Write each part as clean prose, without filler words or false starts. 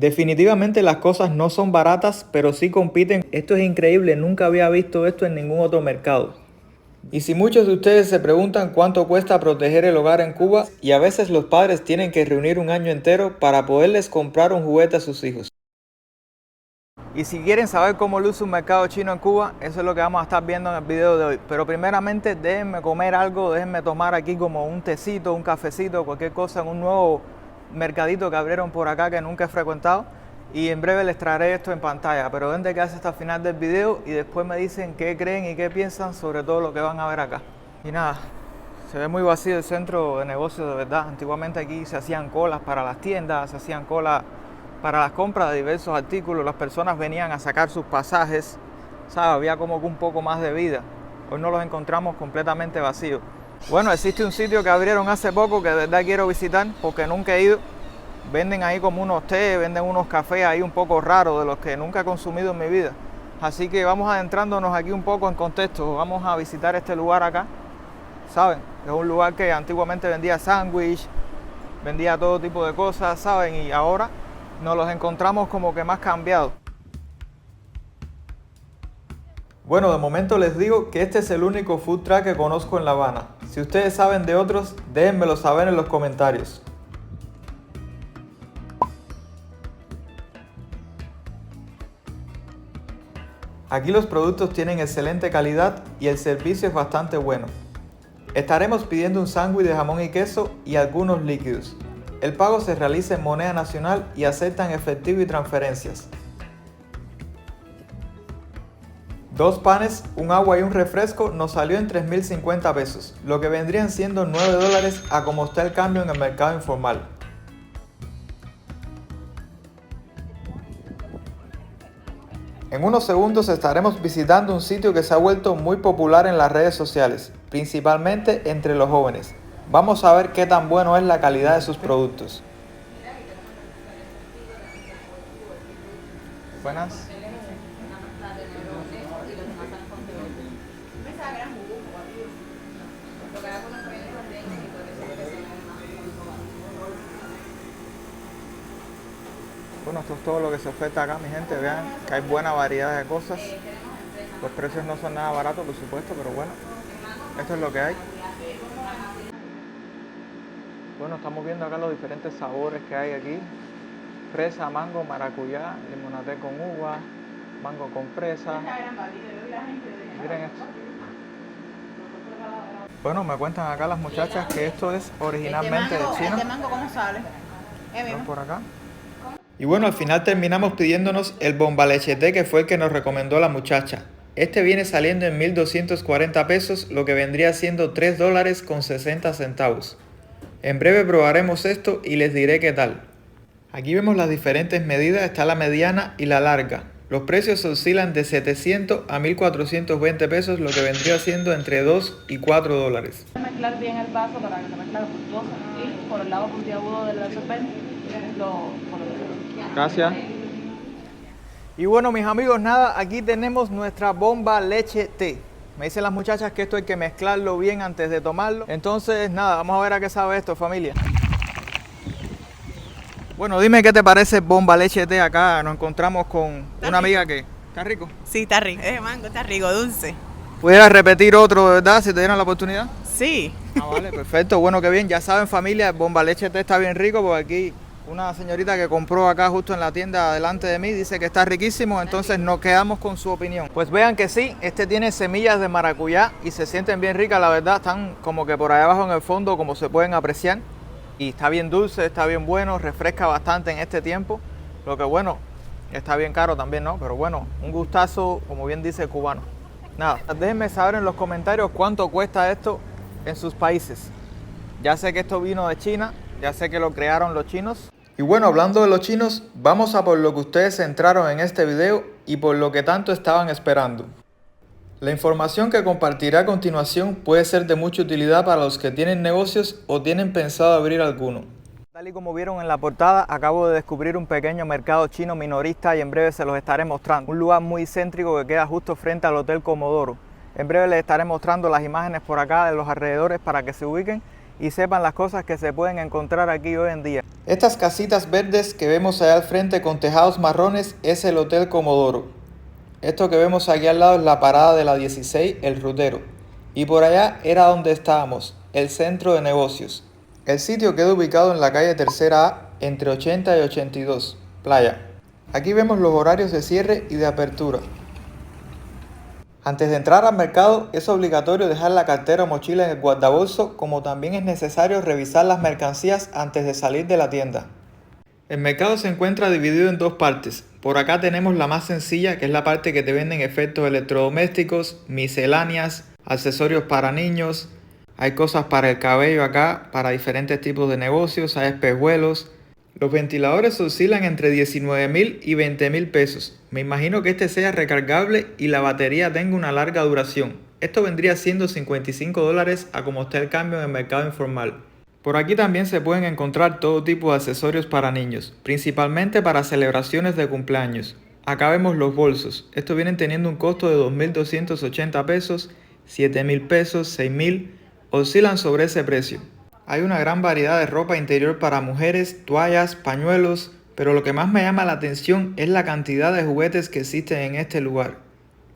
Definitivamente las cosas no son baratas, pero sí compiten. Esto es increíble, nunca había visto esto en ningún otro mercado. Y si muchos de ustedes se preguntan cuánto cuesta proteger el hogar en Cuba, y a veces los padres tienen que reunir un año entero para poderles comprar un juguete a sus hijos. Y si quieren saber cómo luce un mercado chino en Cuba, eso es lo que vamos a estar viendo en el video de hoy. Pero primeramente déjenme comer algo, déjenme tomar aquí como un tecito, un cafecito, cualquier cosa en un nuevo mercadito que abrieron por acá que nunca he frecuentado. Y en breve les traeré esto en pantalla, pero den de quedarse hasta el final del video y después me dicen qué creen y qué piensan sobre todo lo que van a ver acá. Y nada, se ve muy vacío el centro de negocios de verdad. Antiguamente aquí se hacían colas para las tiendas, se hacían colas para las compras de diversos artículos, las personas venían a sacar sus pasajes, ¿sabes? Había como que un poco más de vida. Hoy nos los encontramos completamente vacíos. Bueno, existe un sitio que abrieron hace poco que de verdad quiero visitar porque nunca he ido. Venden ahí como unos té, venden unos cafés ahí un poco raros de los que nunca he consumido en mi vida. Así que vamos adentrándonos aquí un poco en contexto. Vamos a visitar este lugar acá, ¿saben? Es un lugar que antiguamente vendía sándwich, vendía todo tipo de cosas, ¿saben? Y ahora nos los encontramos como que más cambiados. Bueno, de momento les digo que este es el único food truck que conozco en La Habana. Si ustedes saben de otros, déjenmelo saber en los comentarios. Aquí los productos tienen excelente calidad y el servicio es bastante bueno. Estaremos pidiendo un sándwich de jamón y queso y algunos líquidos. El pago se realiza en moneda nacional y aceptan efectivo y transferencias. 2 panes, un agua y un refresco nos salió en 3.050 pesos, lo que vendrían siendo $9 a como está el cambio en el mercado informal. En unos segundos estaremos visitando un sitio que se ha vuelto muy popular en las redes sociales, principalmente entre los jóvenes. Vamos a ver qué tan bueno es la calidad de sus productos. Buenas. Bueno, esto es todo lo que se oferta acá, mi gente. Vean que hay buena variedad de cosas. Los precios no son nada baratos, por supuesto, pero bueno, esto es lo que hay. Bueno, estamos viendo acá los diferentes sabores que hay aquí. Fresa, mango, maracuyá, limonada con uva, mango con fresa. Miren esto. Bueno, me cuentan acá las muchachas que esto es originalmente de China. ¿El mango cómo sale? Ven por acá. Y bueno, al final terminamos pidiéndonos el bomba leche té, que fue el que nos recomendó la muchacha. Este viene saliendo en 1.240 pesos, lo que vendría siendo $3.60. En breve probaremos esto y les diré qué tal. Aquí vemos las diferentes medidas, está la mediana y la larga. Los precios oscilan de 700 a 1.420 pesos, lo que vendría siendo entre 2 y $4. Mezclar bien el vaso para que se mezcle lo fructuoso y por el lado puntiagudo del serpente lo Gracias. Y bueno, mis amigos, nada, aquí tenemos nuestra bomba leche té. Me dicen las muchachas que esto hay que mezclarlo bien antes de tomarlo. Entonces, nada, vamos a ver a qué sabe esto, familia. Bueno, dime qué te parece bomba leche té acá. Nos encontramos con una amiga que... ¿Está rico? Sí, está rico. Es mango, está rico, dulce. ¿Pudieras repetir otro, de verdad, si te dieran la oportunidad? Sí. Ah, vale, perfecto. Bueno, qué bien. Ya saben, familia, el bomba leche té está bien rico porque aquí una señorita que compró acá justo en la tienda delante de mí dice que está riquísimo, entonces nos quedamos con su opinión. Pues vean que sí, este tiene semillas de maracuyá y se sienten bien ricas, la verdad, están como que por ahí abajo en el fondo, como se pueden apreciar. Y está bien dulce, está bien bueno, refresca bastante en este tiempo. Lo que bueno, está bien caro también, ¿no? Pero bueno, un gustazo, como bien dice el cubano. Nada, déjenme saber en los comentarios cuánto cuesta esto en sus países. Ya sé que esto vino de China, ya sé que lo crearon los chinos. Y bueno, hablando de los chinos, vamos a por lo que ustedes entraron en este video y por lo que tanto estaban esperando. La información que compartiré a continuación puede ser de mucha utilidad para los que tienen negocios o tienen pensado abrir alguno. Tal y como vieron en la portada, acabo de descubrir un pequeño mercado chino minorista y en breve se los estaré mostrando. Un lugar muy céntrico que queda justo frente al Hotel Comodoro. En breve les estaré mostrando las imágenes por acá de los alrededores para que se ubiquen y sepan las cosas que se pueden encontrar aquí hoy en día. Estas casitas verdes que vemos allá al frente con tejados marrones es el Hotel Comodoro. Esto que vemos aquí al lado es la parada de la 16, el Rutero. Y por allá era donde estábamos, el centro de negocios. El sitio queda ubicado en la calle Tercera A, entre 80 y 82, Playa. Aquí vemos los horarios de cierre y de apertura. Antes de entrar al mercado es obligatorio dejar la cartera o mochila en el guardabolso, como también es necesario revisar las mercancías antes de salir de la tienda. El mercado se encuentra dividido en dos partes. Por acá tenemos la más sencilla, que es la parte que te venden efectos electrodomésticos, misceláneas, accesorios para niños. Hay cosas para el cabello acá, para diferentes tipos de negocios, hay espejuelos. Los ventiladores oscilan entre 19.000 y 20.000 pesos. Me imagino que este sea recargable y la batería tenga una larga duración. Esto vendría siendo $55 a como está el cambio en el mercado informal. Por aquí también se pueden encontrar todo tipo de accesorios para niños, principalmente para celebraciones de cumpleaños. Acá vemos los bolsos. Estos vienen teniendo un costo de 2.280 pesos, 7.000 pesos, 6.000, oscilan sobre ese precio. Hay una gran variedad de ropa interior para mujeres, toallas, pañuelos, pero lo que más me llama la atención es la cantidad de juguetes que existen en este lugar.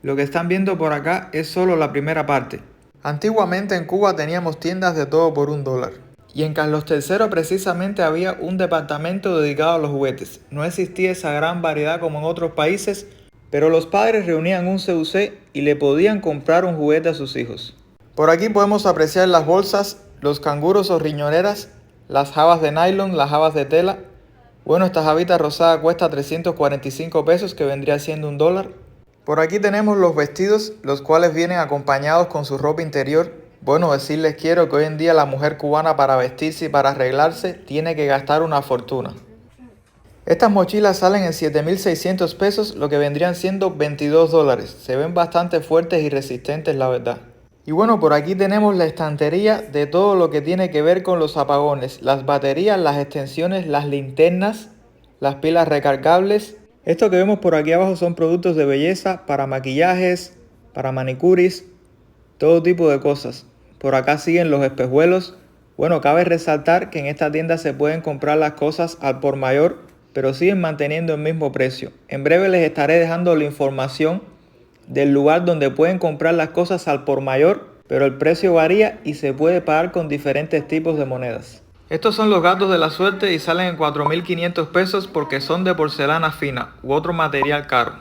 Lo que están viendo por acá es solo la primera parte. Antiguamente en Cuba teníamos tiendas de todo por $1. Y en Carlos III precisamente había un departamento dedicado a los juguetes. No existía esa gran variedad como en otros países, pero los padres reunían un CUC y le podían comprar un juguete a sus hijos. Por aquí podemos apreciar las bolsas, los canguros o riñoneras, las jabas de nylon, las jabas de tela. Bueno, esta jabita rosada cuesta 345 pesos, que vendría siendo $1. Por aquí tenemos los vestidos, los cuales vienen acompañados con su ropa interior. Bueno, decirles quiero que hoy en día la mujer cubana para vestirse y para arreglarse tiene que gastar una fortuna. Estas mochilas salen en 7.600 pesos, lo que vendrían siendo $22. Se ven bastante fuertes y resistentes, la verdad. Y bueno, por aquí tenemos la estantería de todo lo que tiene que ver con los apagones, las baterías, las extensiones, las linternas, las pilas recargables. Esto que vemos por aquí abajo son productos de belleza para maquillajes, para manicuris, todo tipo de cosas. Por acá siguen los espejuelos. Bueno, cabe resaltar que en esta tienda se pueden comprar las cosas al por mayor, pero siguen manteniendo el mismo precio. En breve les estaré dejando la información del lugar donde pueden comprar las cosas al por mayor, pero el precio varía y se puede pagar con diferentes tipos de monedas. Estos son los gatos de la suerte y salen en 4.500 pesos porque son de porcelana fina u otro material caro.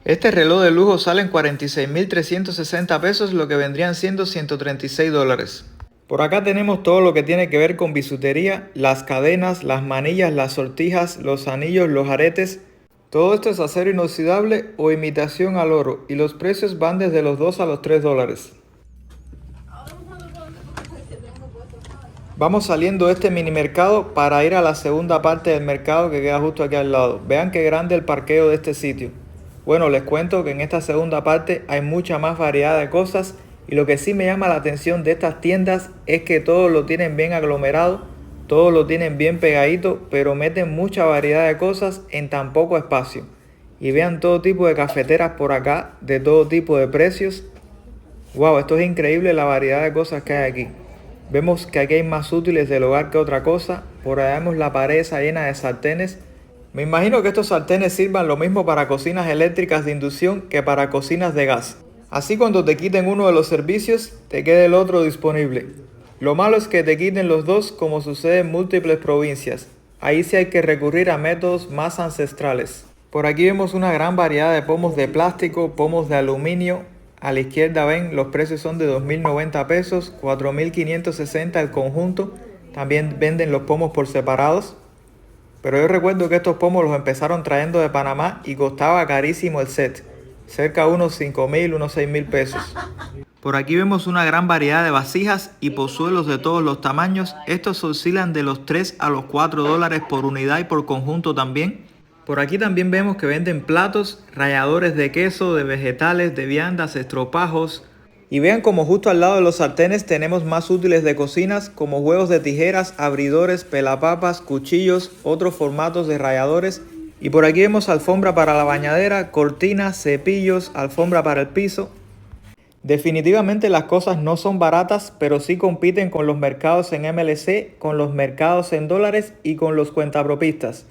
Este reloj de lujo sale en 46.360 pesos, lo que vendrían siendo $136. Por acá tenemos todo lo que tiene que ver con bisutería, las cadenas, las manillas, las sortijas, los anillos, los aretes. Todo esto es acero inoxidable o imitación al oro y los precios van desde los $2 a los $3. Vamos saliendo de este mini mercado para ir a la segunda parte del mercado que queda justo aquí al lado. Vean qué grande el parqueo de este sitio. Bueno, les cuento que en esta segunda parte hay mucha más variedad de cosas y lo que sí me llama la atención de estas tiendas es que todo lo tienen bien aglomerado, todo lo tienen bien pegadito, pero meten mucha variedad de cosas en tan poco espacio. Y vean todo tipo de cafeteras por acá, de todo tipo de precios. Wow, esto es increíble la variedad de cosas que hay aquí. Vemos que aquí hay más útiles del hogar que otra cosa. Por allá vemos la pared esa llena de sartenes. Me imagino que estos sartenes sirvan lo mismo para cocinas eléctricas de inducción que para cocinas de gas. Así cuando te quiten uno de los servicios, te quede el otro disponible. Lo malo es que te quiten los dos como sucede en múltiples provincias. Ahí sí hay que recurrir a métodos más ancestrales. Por aquí vemos una gran variedad de pomos de plástico, pomos de aluminio. A la izquierda ven, los precios son de 2.090 pesos, 4.560 el conjunto. También venden los pomos por separados. Pero yo recuerdo que estos pomos los empezaron trayendo de Panamá y costaba carísimo el set. Cerca de unos 5.000, unos 6.000 pesos. Por aquí vemos una gran variedad de vasijas y pozuelos de todos los tamaños. Estos oscilan de los 3 a los $4 por unidad y por conjunto también. Por aquí también vemos que venden platos, ralladores de queso, de vegetales, de viandas, estropajos. Y vean como justo al lado de los sartenes tenemos más útiles de cocinas como huevos de tijeras, abridores, pelapapas, cuchillos, otros formatos de ralladores. Y por aquí vemos alfombra para la bañadera, cortinas, cepillos, alfombra para el piso. Definitivamente las cosas no son baratas, pero sí compiten con los mercados en MLC, con los mercados en dólares y con los cuentapropistas,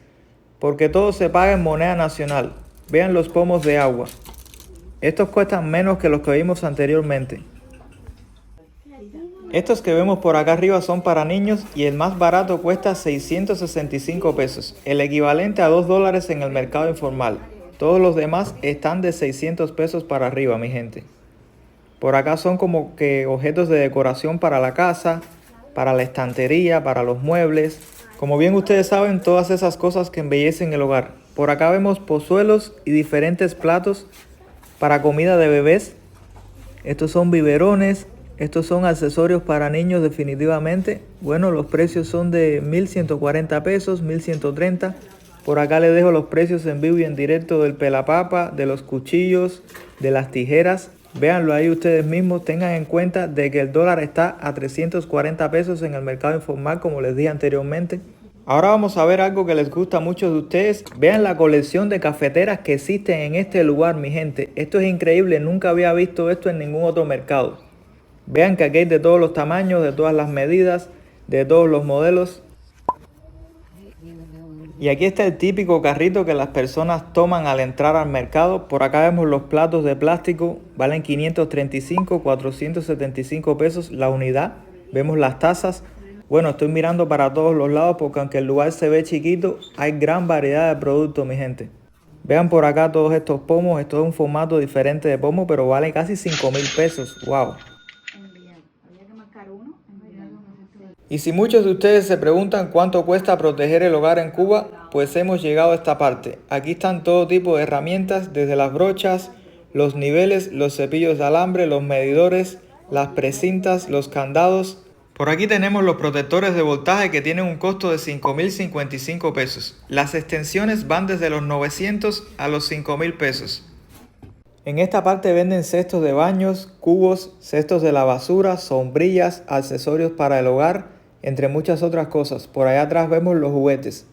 porque todo se paga en moneda nacional. Vean los pomos de agua. Estos cuestan menos que los que vimos anteriormente. Estos que vemos por acá arriba son para niños y el más barato cuesta 665 pesos, el equivalente a $2 en el mercado informal. Todos los demás están de 600 pesos para arriba, mi gente. Por acá son como que objetos de decoración para la casa, para la estantería, para los muebles. Como bien ustedes saben, todas esas cosas que embellecen el hogar. Por acá vemos pozuelos y diferentes platos para comida de bebés. Estos son biberones, estos son accesorios para niños definitivamente. Bueno, los precios son de 1.140 pesos, 1.130. Por acá les dejo los precios en vivo y en directo del pelapapa, de los cuchillos, de las tijeras. Véanlo ahí ustedes mismos, tengan en cuenta de que el dólar está a 340 pesos en el mercado informal, como les dije anteriormente. Ahora vamos a ver algo que les gusta a muchos de ustedes. Vean la colección de cafeteras que existen en este lugar, mi gente. Esto es increíble, nunca había visto esto en ningún otro mercado. Vean que aquí hay de todos los tamaños, de todas las medidas, de todos los modelos. Y aquí está el típico carrito que las personas toman al entrar al mercado. Por acá vemos los platos de plástico, valen 535, 475 pesos la unidad. Vemos las tazas. Bueno, estoy mirando para todos los lados porque aunque el lugar se ve chiquito, hay gran variedad de productos, mi gente. Vean por acá todos estos pomos. Esto es un formato diferente de pomo, pero vale casi 5,000 pesos. ¡Wow! Y si muchos de ustedes se preguntan cuánto cuesta proteger el hogar en Cuba, pues hemos llegado a esta parte. Aquí están todo tipo de herramientas, desde las brochas, los niveles, los cepillos de alambre, los medidores, las precintas, los candados. Por aquí tenemos los protectores de voltaje que tienen un costo de 5,055 pesos. Las extensiones van desde los 900 a los 5,000 pesos. En esta parte venden cestos de baños, cubos, cestos de la basura, sombrillas, accesorios para el hogar, entre muchas otras cosas. Por allá atrás vemos los juguetes.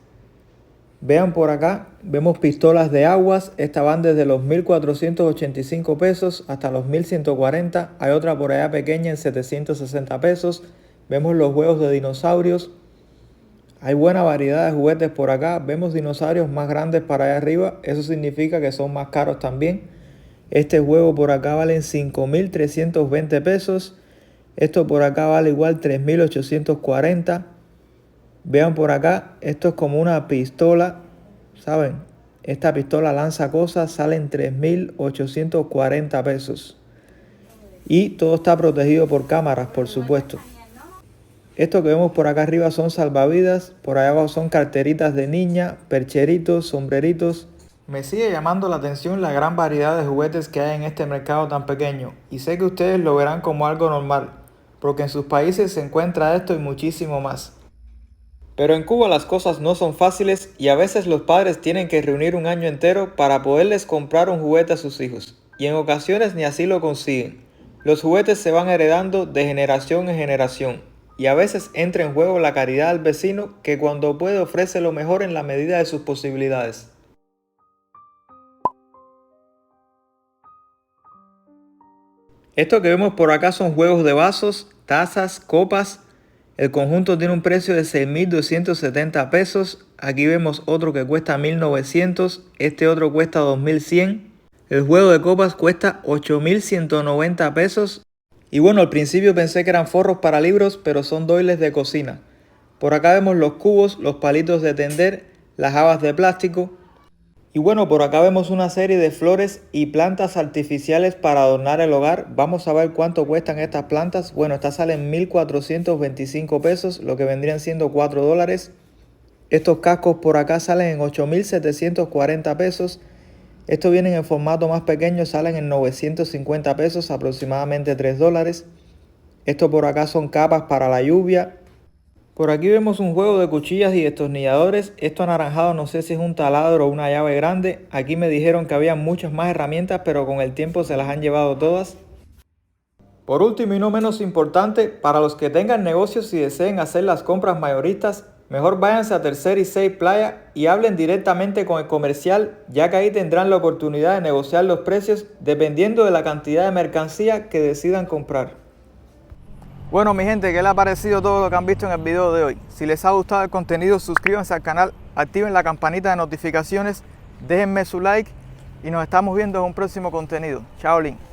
Vean por acá, vemos pistolas de aguas. Estas van desde los 1,485 pesos hasta los 1,140. Hay otra por allá pequeña en 760 pesos. Vemos los huevos de dinosaurios. Hay buena variedad de juguetes por acá. Vemos dinosaurios más grandes para allá arriba. Eso significa que son más caros también. Este huevo por acá vale 5,320 pesos. Esto por acá vale igual 3,840. Vean por acá, esto es como una pistola, ¿saben? Esta pistola lanza cosas, salen 3,840 pesos. Y todo está protegido por cámaras, por supuesto. Esto que vemos por acá arriba son salvavidas. Por allá abajo son carteritas de niña, percheritos, sombreritos. Me sigue llamando la atención la gran variedad de juguetes que hay en este mercado tan pequeño. Y sé que ustedes lo verán como algo normal, porque en sus países se encuentra esto y muchísimo más. Pero en Cuba las cosas no son fáciles y a veces los padres tienen que reunir un año entero para poderles comprar un juguete a sus hijos. Y en ocasiones ni así lo consiguen. Los juguetes se van heredando de generación en generación. Y a veces entra en juego la caridad del vecino que cuando puede ofrece lo mejor en la medida de sus posibilidades. Esto que vemos por acá son juegos de vasos, tazas, copas. El conjunto tiene un precio de 6,270 pesos. Aquí vemos otro que cuesta 1,900. Este otro cuesta 2,100. El juego de copas cuesta 8,190 pesos. Y bueno, al principio pensé que eran forros para libros, pero son doiles de cocina. Por acá vemos los cubos, los palitos de tender, las habas de plástico. Y bueno, por acá vemos una serie de flores y plantas artificiales para adornar el hogar. Vamos a ver cuánto cuestan estas plantas. Bueno, estas salen 1,425 pesos, lo que vendrían siendo $4. Estos cascos por acá salen en 8,740 pesos. Estos vienen en formato más pequeño, salen en 950 pesos, aproximadamente $3. Estos por acá son capas para la lluvia. Por aquí vemos un juego de cuchillas y destornilladores. Esto anaranjado no sé si es un taladro o una llave grande. Aquí me dijeron que había muchas más herramientas, pero con el tiempo se las han llevado todas. Por último y no menos importante, para los que tengan negocios y deseen hacer las compras mayoristas, Mejor váyanse a Tercera y 6 Playa y hablen directamente con el comercial, ya que ahí tendrán la oportunidad de negociar los precios dependiendo de la cantidad de mercancía que decidan comprar. Bueno mi gente, ¿qué les ha parecido todo lo que han visto en el video de hoy? Si les ha gustado el contenido, suscríbanse al canal, activen la campanita de notificaciones, déjenme su like y nos estamos viendo en un próximo contenido. Chao, Lin.